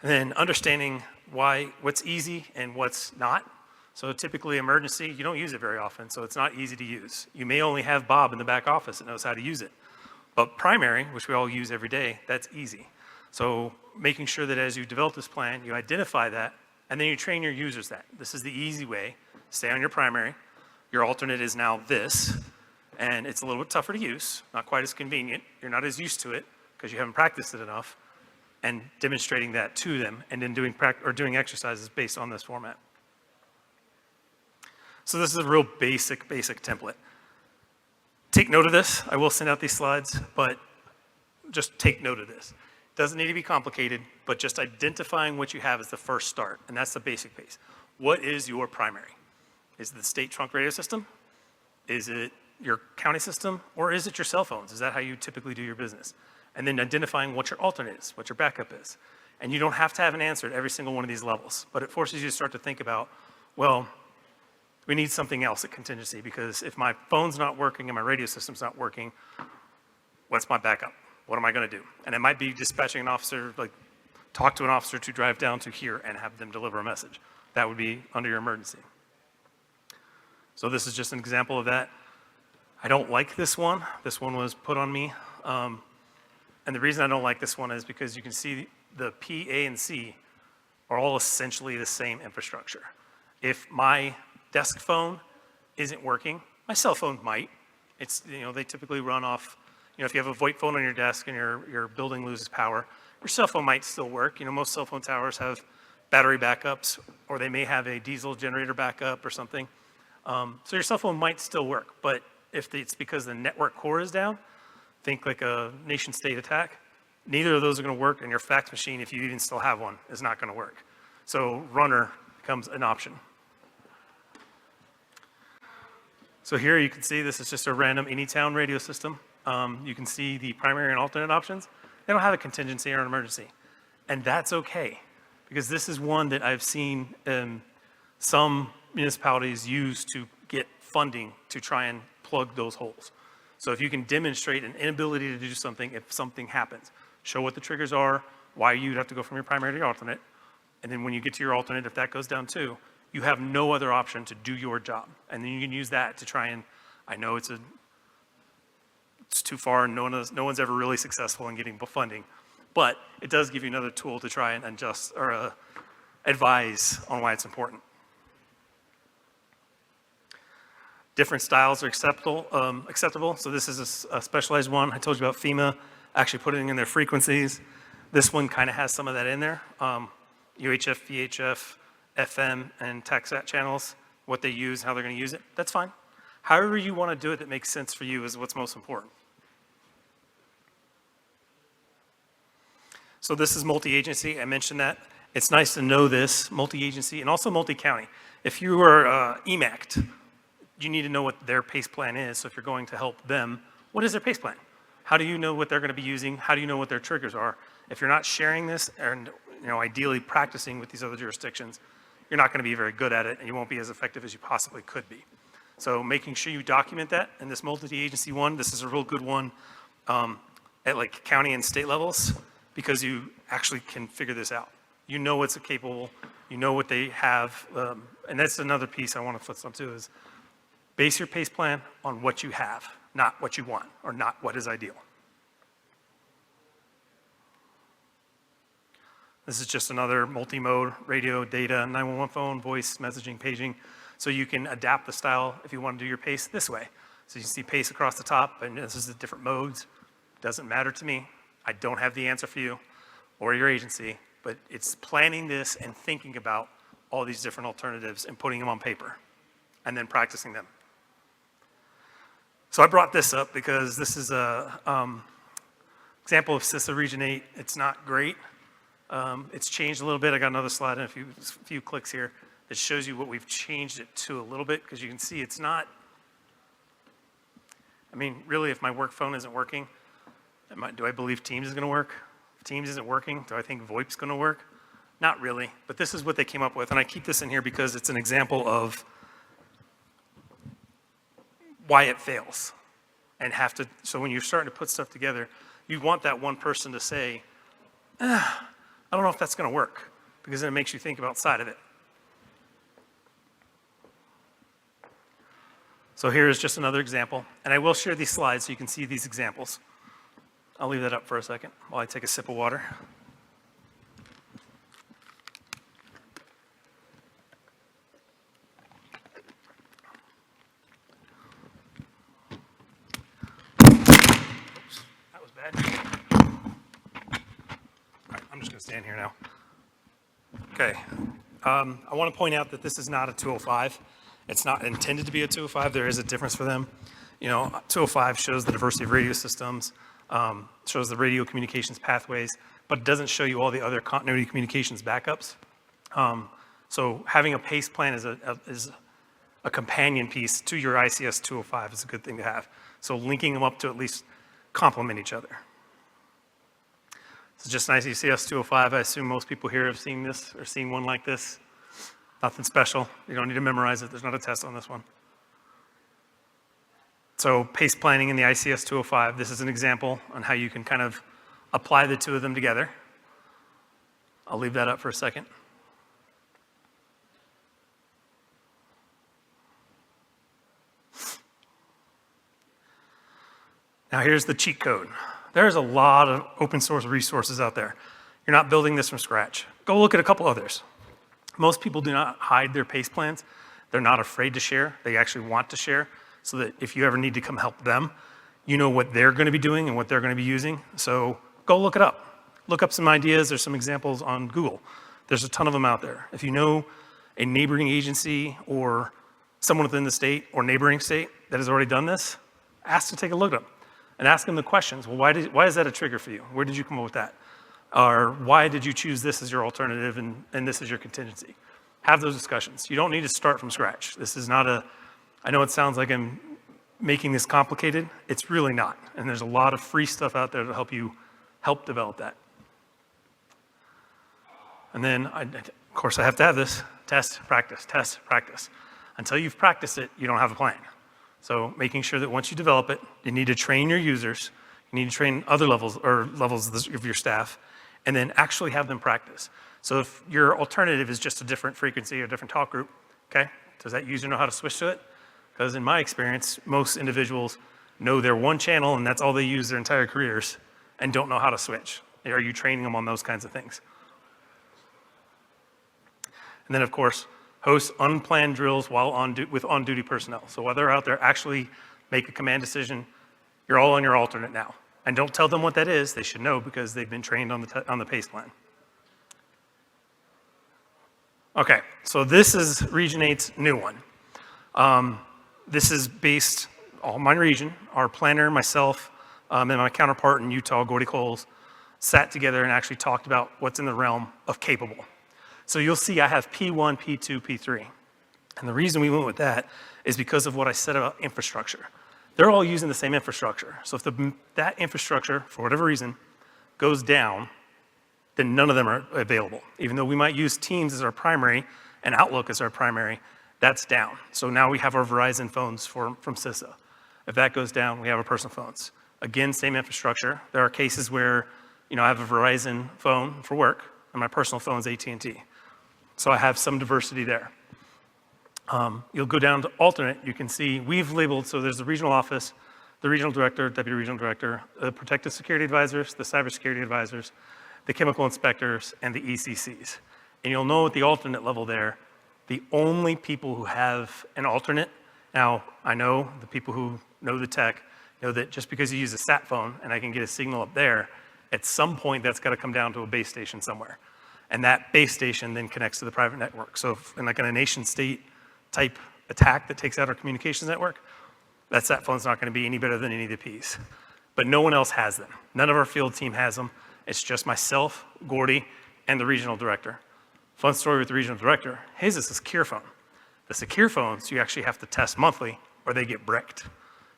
And then understanding what's easy and what's not. So typically emergency, you don't use it very often, so it's not easy to use. You may only have Bob in the back office that knows how to use it. But primary, which we all use every day, that's easy. So making sure that as you develop this plan, you identify that, and then you train your users that. This is the easy way. Stay on your primary. Your alternate is now this, and it's a little bit tougher to use, not quite as convenient. You're not as used to it because you haven't practiced it enough, and demonstrating that to them, and then doing exercises based on this format. So this is a real basic template. Take note of this. I will send out these slides, but just take note of this. It doesn't need to be complicated, but just identifying what you have is the first start, and that's the basic piece. What is your primary? Is it the state trunk radio system? Is it your county system? Or is it your cell phones? Is that how you typically do your business? And then identifying what your alternate is, what your backup is. And you don't have to have an answer at every single one of these levels, but it forces you to start to think about, well, we need something else at contingency because if my phone's not working and my radio system's not working, what's my backup? What am I gonna do? And it might be dispatching an officer, like talk to an officer to drive down to here and have them deliver a message. That would be under your emergency. So this is just an example of that. I don't like this one. This one was put on me. And the reason I don't like this one is because you can see the P, A, and C are all essentially the same infrastructure. If my desk phone isn't working, my cell phone might. It's, they typically run off, if you have a VoIP phone on your desk and your building loses power, your cell phone might still work. Most cell phone towers have battery backups, or they may have a diesel generator backup or something. So your cell phone might still work, but if it's because the network core is down, think like a nation state attack, neither of those are gonna work, and your fax machine, if you even still have one, is not gonna work. So runner becomes an option. So here you can see this is just a random Anytown radio system. You can see the primary and alternate options. They don't have a contingency or an emergency. And that's okay, because this is one that I've seen some municipalities use to get funding to try and plug those holes. So if you can demonstrate an inability to do something if something happens, show what the triggers are, why you'd have to go from your primary to your alternate, and then when you get to your alternate, if that goes down too, you have no other option to do your job. And then you can use that to try and, I know it's too far and no one's ever really successful in getting funding, but it does give you another tool to try and adjust or advise on why it's important. Different styles are acceptable. So this is a specialized one. I told you about FEMA actually putting in their frequencies. This one kind of has some of that in there. UHF, VHF, FM, and TechSat channels, what they use, how they're going to use it. That's fine. However you want to do it that makes sense for you is what's most important. So this is multi-agency. I mentioned that. It's nice to know this, multi-agency, and also multi-county. If you are EMACT, you need to know what their PACE plan is. So if you're going to help them, what is their PACE plan? How do you know what they're going to be using? How do you know what their triggers are? If you're not sharing this and ideally practicing with these other jurisdictions, you're not going to be very good at it, and you won't be as effective as you possibly could be. So making sure you document that. And this multi-agency one, this is a real good one at like county and state levels, because you actually can figure this out. You know what's capable, you know what they have, and that's another piece I want to foot on too, is base your PACE plan on what you have, not what you want, or not what is ideal. This is just another multi-mode, radio, data, 911 phone, voice, messaging, paging, so you can adapt the style if you want to do your PACE this way. So you see PACE across the top, and this is the different modes. Doesn't matter to me. I don't have the answer for you or your agency, but it's planning this and thinking about all these different alternatives and putting them on paper and then practicing them. So I brought this up because this is a example of CISA Region 8. It's not great. It's changed a little bit. I got another slide in a few clicks here that shows you what we've changed it to a little bit, because you can see it's not, I mean, really, if my work phone isn't working, do I believe Teams is going to work? If Teams isn't working, do I think VoIP's going to work? Not really, but this is what they came up with, and I keep this in here because it's an example of why it fails. And so when you're starting to put stuff together, you want that one person to say, I don't know if that's going to work, because then it makes you think outside of it. So here's just another example, and I will share these slides so you can see these examples. I'll leave that up for a second while I take a sip of water. Oops, that was bad. All right, I'm just going to stand here now. Okay, I want to point out that this is not a 205. It's not intended to be a 205. There is a difference for them. 205 shows the diversity of radio systems, shows the radio communications pathways, but it doesn't show you all the other continuity communications backups. So having a PACE plan is a companion piece to your ICS 205 is a good thing to have. So linking them up to at least complement each other. It's just nice. ICS 205, I assume most people here have seen this or seen one like this. Nothing special. You don't need to memorize it. There's not a test on this one. So PACE planning in the ICS 205, this is an example on how you can kind of apply the two of them together. I'll leave that up for a second. Now here's the cheat code. There's a lot of open source resources out there. You're not building this from scratch. Go look at a couple others. Most people do not hide their PACE plans. They're not afraid to share. They actually want to share, so that if you ever need to come help them, you know what they're going to be doing and what they're going to be using. So go look it up. Look up some ideas. There's some examples on Google. There's a ton of them out there. If you know a neighboring agency or someone within the state or neighboring state that has already done this, ask to take a look at them and ask them the questions. Well, why is that a trigger for you? Where did you come up with that? Or why did you choose this as your alternative and this is your contingency? Have those discussions. You don't need to start from scratch. This is not I know it sounds like I'm making this complicated. It's really not. And there's a lot of free stuff out there to help you develop that. And then, of course, I have to have this. Test, practice, test, practice. Until you've practiced it, you don't have a plan. So making sure that once you develop it, you need to train your users, you need to train other levels of your staff, and then actually have them practice. So if your alternative is just a different frequency or different talk group, okay, does that user know how to switch to it? Because in my experience, most individuals know their one channel and that's all they use their entire careers and don't know how to switch. Are you training them on those kinds of things? And then of course, host unplanned drills while with on-duty personnel. So while they're out there, actually make a command decision. You're all on your alternate now. And don't tell them what that is. They should know because they've been trained on the PACE plan. Okay, so this is Region 8's new one. This is based, all my region, our planner, myself, and my counterpart in Utah, Gordy Coles, sat together and actually talked about what's in the realm of capable. So you'll see I have P1, P2, P3. And the reason we went with that is because of what I said about infrastructure. They're all using the same infrastructure. So if that infrastructure, for whatever reason, goes down, then none of them are available. Even though we might use Teams as our primary and Outlook as our primary, that's down. So now we have our Verizon phones from CISA. If that goes down, we have our personal phones. Again, same infrastructure. There are cases where, I have a Verizon phone for work, and my personal phone is AT&T. So I have some diversity there. You'll go down to alternate. You can see we've labeled, so there's the regional office, the regional director, deputy regional director, the protective security advisors, the cybersecurity advisors, the chemical inspectors, and the ECCs. And you'll know at the alternate level there, the only people who have an alternate, now I know the people who know the tech know that just because you use a sat phone and I can get a signal up there, at some point that's got to come down to a base station somewhere. And that base station then connects to the private network. So if in a nation state type attack that takes out our communications network, that sat phone's not going to be any better than any of the Ps. But no one else has them. None of our field team has them. It's just myself, Gordy, and the regional director. Fun story with the regional director, his is a secure phone. The secure phones you actually have to test monthly or they get bricked.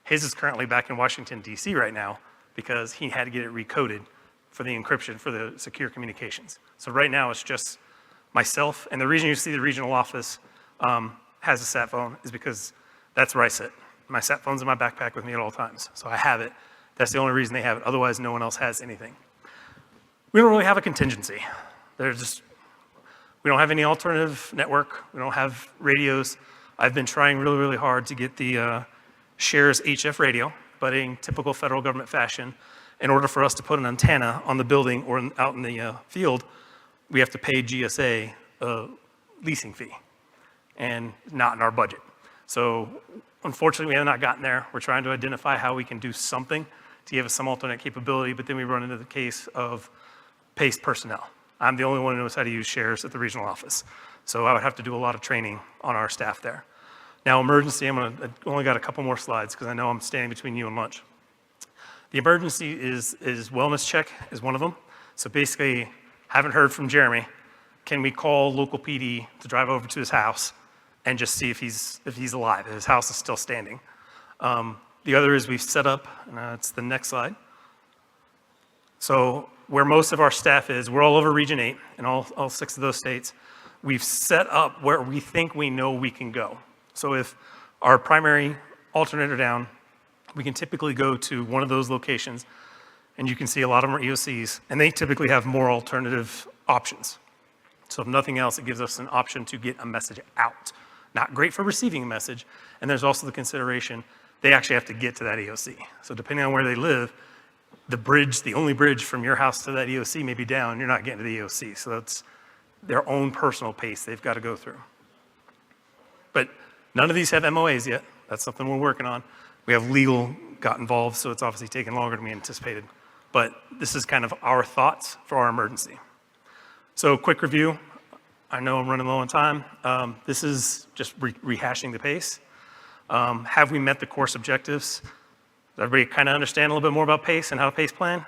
His is currently back in Washington, D.C. right now because he had to get it recoded for the encryption for the secure communications. So right now it's just myself, and the reason you see the regional office has a sat phone is because that's where I sit. My sat phone's in my backpack with me at all times, so I have it. That's the only reason they have it. Otherwise, no one else has anything. We don't really have a contingency. We don't have any alternative network. We don't have radios. I've been trying really, really hard to get the Shares HF radio, but in typical federal government fashion, in order for us to put an antenna on the building or out in the field, we have to pay GSA a leasing fee, and not in our budget. So unfortunately, we have not gotten there. We're trying to identify how we can do something to give us some alternate capability, but then we run into the case of PACE personnel. I'm the only one who knows how to use Shares at the regional office. So I would have to do a lot of training on our staff there. Now, emergency, I only got a couple more slides because I know I'm standing between you and lunch. The emergency is wellness check is one of them. So basically, haven't heard from Jeremy. Can we call local PD to drive over to his house and just see if he's alive, if his house is still standing? The other is we've set up, it's the next slide. So where most of our staff is, we're all over Region 8 in all 6 of those states. We've set up where we think we know we can go. So if our primary alternate are down, we can typically go to one of those locations, and you can see a lot of them are EOCs, and they typically have more alternative options. So if nothing else, it gives us an option to get a message out. Not great for receiving a message, and there's also the consideration they actually have to get to that EOC. So depending on where they live, the only bridge from your house to that EOC may be down, and you're not getting to the EOC. So that's their own personal pace they've got to go through. But none of these have MOAs yet. That's something we're working on. We have legal got involved, so it's obviously taken longer than we anticipated. But this is kind of our thoughts for our emergency. So quick review. I know I'm running low on time. This is just rehashing the PACE. Have we met the course objectives? Does everybody kind of understand a little bit more about PACE and how to PACE plan?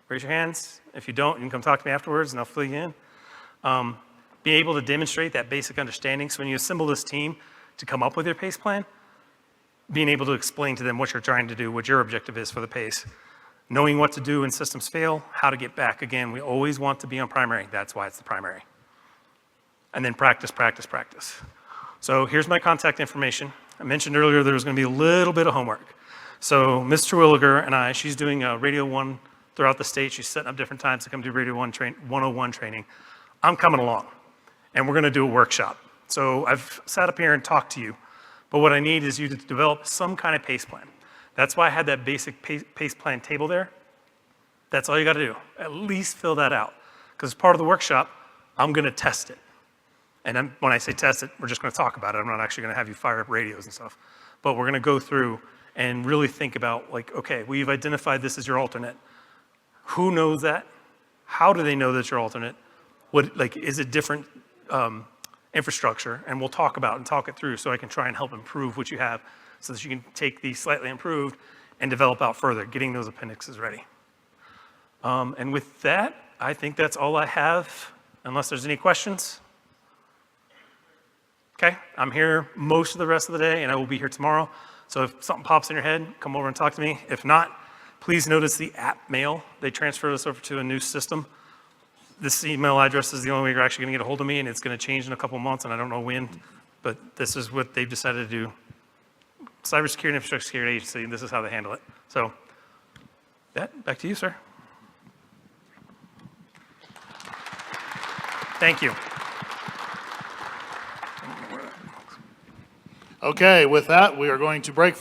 Raise your hands. If you don't, you can come talk to me afterwards and I'll fill you in. Be able to demonstrate that basic understanding. So when you assemble this team to come up with your PACE plan, being able to explain to them what you're trying to do, what your objective is for the PACE. Knowing what to do when systems fail, how to get back. Again, we always want to be on primary. That's why it's the primary. And then practice, practice, practice. So here's my contact information. I mentioned earlier there was going to be a little bit of homework. So Ms. Terwilliger and I, she's doing Radio 1 throughout the state. She's setting up different times to come do Radio 101 training. I'm coming along, and we're going to do a workshop. So I've sat up here and talked to you, but what I need is you to develop some kind of PACE plan. That's why I had that basic PACE plan table there. That's all you got to do. At least fill that out. Because as part of the workshop, I'm going to test it. And when I say test it, we're just going to talk about it. I'm not actually going to have you fire up radios and stuff. But we're going to go through and really think about, like, okay, we've identified this as your alternate. Who knows that? How do they know that's your alternate? What, like, is it different infrastructure? And we'll talk about and talk it through so I can try and help improve what you have so that you can take the slightly improved and develop out further, getting those appendixes ready. And with that, I think that's all I have, unless there's any questions. Okay, I'm here most of the rest of the day, and I will be here tomorrow. So if something pops in your head, come over and talk to me. If not, please notice the app mail. They transferred us over to a new system. This email address is the only way you're actually going to get a hold of me, and it's going to change in a couple months, and I don't know when, but this is what they've decided to do. Cybersecurity and Infrastructure Security Agency, and this is how they handle it. So, back to you, sir. Thank you. Okay, with that, we are going to break for